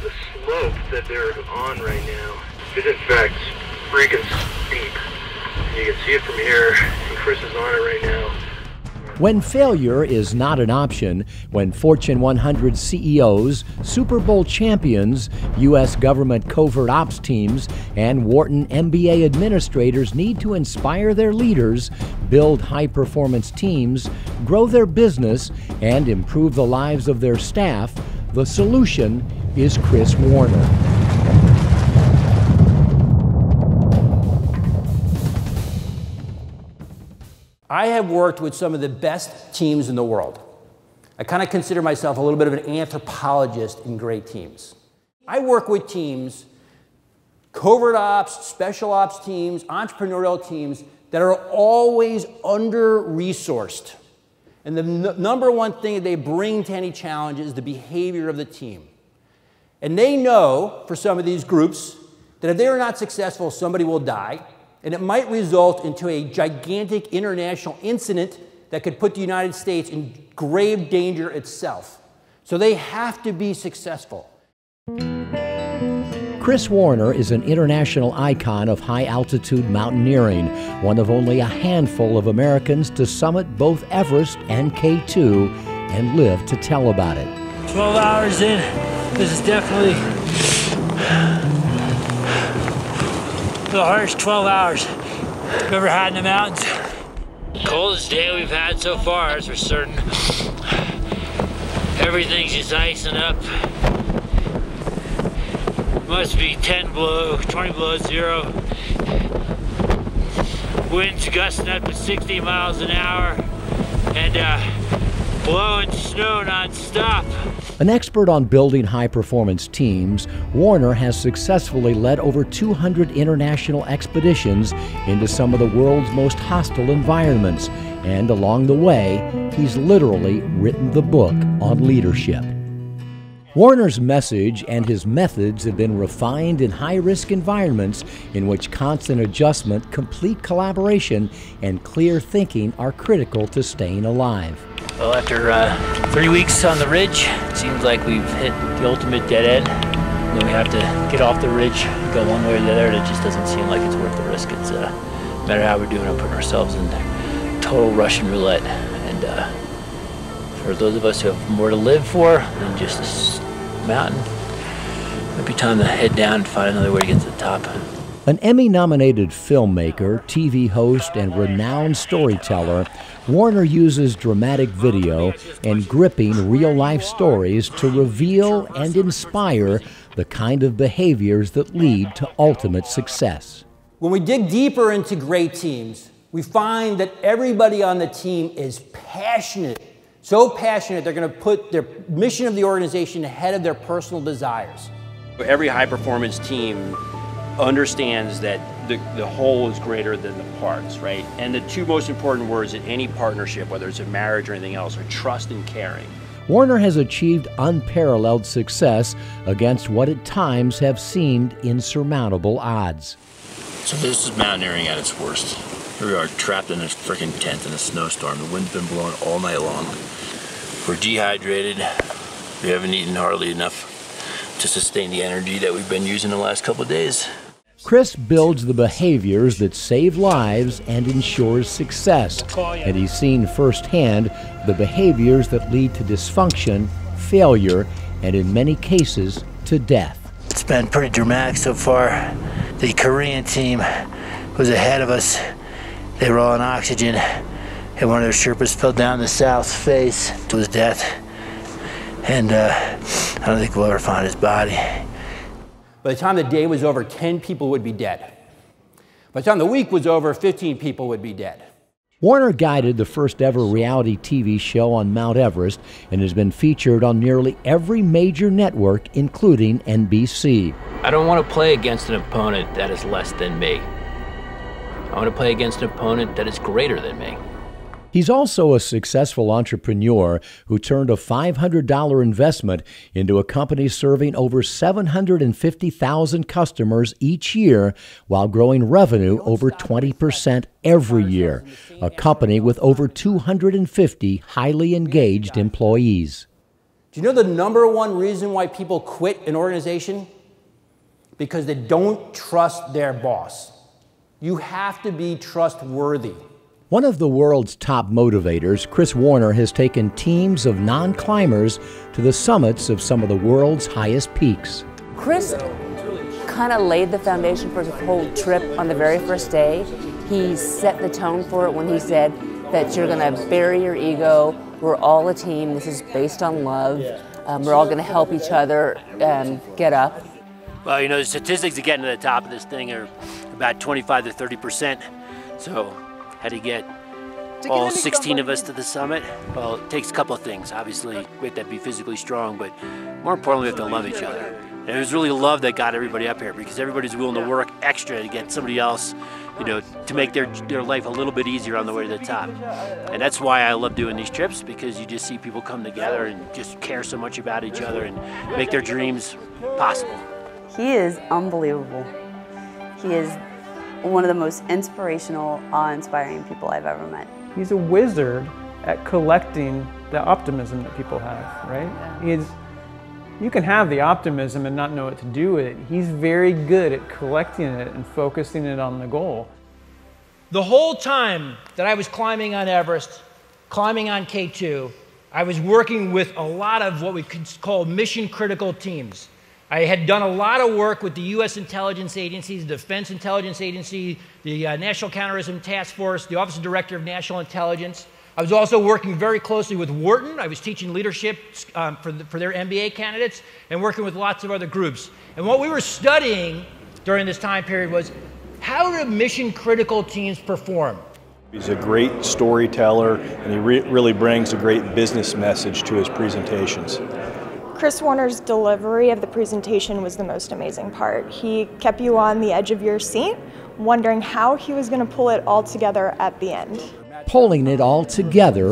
The slope that they're on right now is in fact freaking steep. You can see it from here, and Chris is on it right now. When failure is not an option, when Fortune 100 CEOs, Super Bowl champions, U.S. government covert ops teams, and Wharton MBA administrators need to inspire their leaders, build high-performance teams, grow their business, and improve the lives of their staff, the solution is Chris Warner. I have worked with some of the best teams in the world. I kind of consider myself a little bit of an anthropologist in great teams. I work with teams, covert ops, special ops teams, entrepreneurial teams that are always under-resourced. And the number one thing that they bring to any challenge is the behavior of the team. And they know, for some of these groups, that if they are not successful, somebody will die. And it might result into a gigantic international incident that could put the United States in grave danger itself. So they have to be successful. Chris Warner is an international icon of high-altitude mountaineering, one of only a handful of Americans to summit both Everest and K2, and live to tell about it. 12 hours in, this is definitely the hardest 12 hours I've ever had in the mountains. Coldest day we've had so far, that's for certain. Everything's just icing up. Must be 10 below, 20 below zero. Winds gusting up to 60 miles an hour and blowing snow non-stop. An expert on building high-performance teams, Warner has successfully led over 200 international expeditions into some of the world's most hostile environments, and along the way, he's literally written the book on leadership. Warner's message and his methods have been refined in high-risk environments in which constant adjustment, complete collaboration, and clear thinking are critical to staying alive. Well, after 3 weeks on the ridge, it seems like we've hit the ultimate dead end. And then we have to get off the ridge, go one way or the other, and it just doesn't seem like it's worth the risk. It's no matter how we're doing it, putting ourselves in total Russian roulette. And for those of us who have more to live for than just this mountain, it might be time to head down and find another way to get to the top. An Emmy-nominated filmmaker, TV host, and renowned storyteller, Warner uses dramatic video and gripping real-life stories to reveal and inspire the kind of behaviors that lead to ultimate success. When we dig deeper into great teams, we find that everybody on the team is passionate. So passionate, they're going to put their mission of the organization ahead of their personal desires. Every high-performance team understands that the whole is greater than the parts, right? And the two most important words in any partnership, whether it's a marriage or anything else, are trust and caring. Warner has achieved unparalleled success against what at times have seemed insurmountable odds. So this is mountaineering at its worst. Here we are trapped in a freaking tent in a snowstorm. The wind's been blowing all night long. We're dehydrated. We haven't eaten hardly enough to sustain the energy that we've been using the last couple of days. Chris builds the behaviors that save lives and ensures success, and he's seen firsthand the behaviors that lead to dysfunction, failure, and in many cases, to death. It's been pretty dramatic so far. The Korean team was ahead of us. They were all on oxygen, and one of their Sherpas fell down the south face to his death. And I don't think we'll ever find his body. By the time the day was over, 10 people would be dead. By the time the week was over, 15 people would be dead. Warner guided the first ever reality TV show on Mount Everest and has been featured on nearly every major network, including NBC. I don't want to play against an opponent that is less than me. I want to play against an opponent that is greater than me. He's also a successful entrepreneur who turned a $500 investment into a company serving over 750,000 customers each year while growing revenue over 20% every year, a company with over 250 highly engaged employees. Do you know the #1 reason why people quit an organization? Because they don't trust their boss. You have to be trustworthy. One of the world's top motivators, Chris Warner, has taken teams of non-climbers to the summits of some of the world's highest peaks. Chris kind of laid the foundation for the whole trip on the very first day. He set the tone for it when he said that you're going to bury your ego. We're all a team. This is based on love. We're all going to help each other get up. Well, you know, the statistics to get to the top of this thing are about 25 to 30%. So how do you get all 16 of us to the summit? Well, it takes a couple of things. Obviously, we have to be physically strong, but more importantly, we have to love each other. And it was really love that got everybody up here, because everybody's willing to work extra to get somebody else, you know, to make their life a little bit easier on the way to the top. And that's why I love doing these trips, because you just see people come together and just care so much about each other and make their dreams possible. He is unbelievable. He is one of the most inspirational, awe-inspiring people I've ever met. He's a wizard at collecting the optimism that people have, right? You can have the optimism and not know what to do with it. He's very good at collecting it and focusing it on the goal. The whole time that I was climbing on Everest, climbing on K2, I was working with a lot of what we could call mission-critical teams. I had done a lot of work with the U.S. intelligence agencies, the Defense Intelligence Agency, the National Counterterrorism Task Force, the Office of Director of National Intelligence. I was also working very closely with Wharton. I was teaching leadership for their MBA candidates and working with lots of other groups. And what we were studying during this time period was, how do mission-critical teams perform? He's a great storyteller, and he really brings a great business message to his presentations. Chris Warner's delivery of the presentation was the most amazing part. He kept you on the edge of your seat, wondering how he was going to pull it all together at the end. Pulling it all together